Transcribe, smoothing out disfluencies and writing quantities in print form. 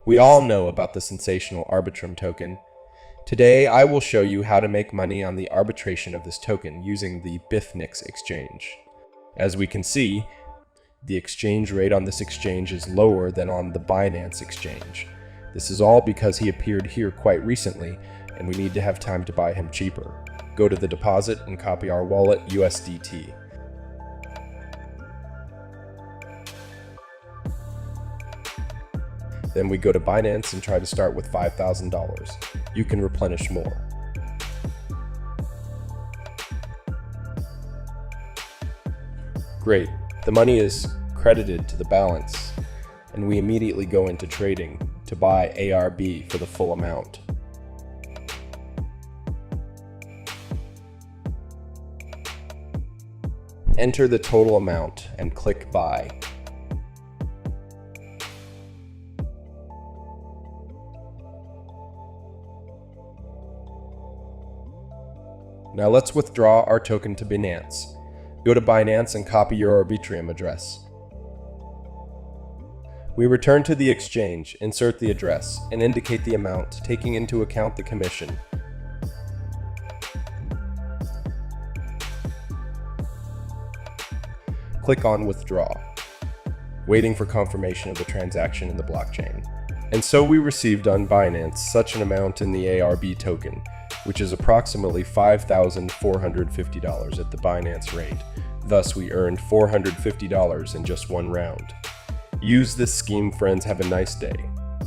We all know about the sensational Arbitrum token. Today, I will show you how to make money on the arbitration of this token using the bifnix exchange. As we can see, the exchange rate on this exchange is lower than on the Binance exchange. This is all because he appeared here quite recently, and we need to have time to buy him cheaper. Go to the deposit and copy our wallet usdt. Then we go to Binance and try to start with $5,000. You can replenish more. Great, the money is credited to the balance, and we immediately go into trading to buy ARB for the full amount. Enter the total amount and click buy. Now let's withdraw our token to Binance. Go to Binance and copy your Arbitrum address. We return to the exchange, insert the address, and indicate the amount, taking into account the commission. Click on Withdraw, waiting for confirmation of the transaction in the blockchain. And so we received on Binance such an amount in the ARB token, which is approximately $5,450 at the Binance rate. Thus, we earned $450 in just one round. Use this scheme, friends. Have a nice day.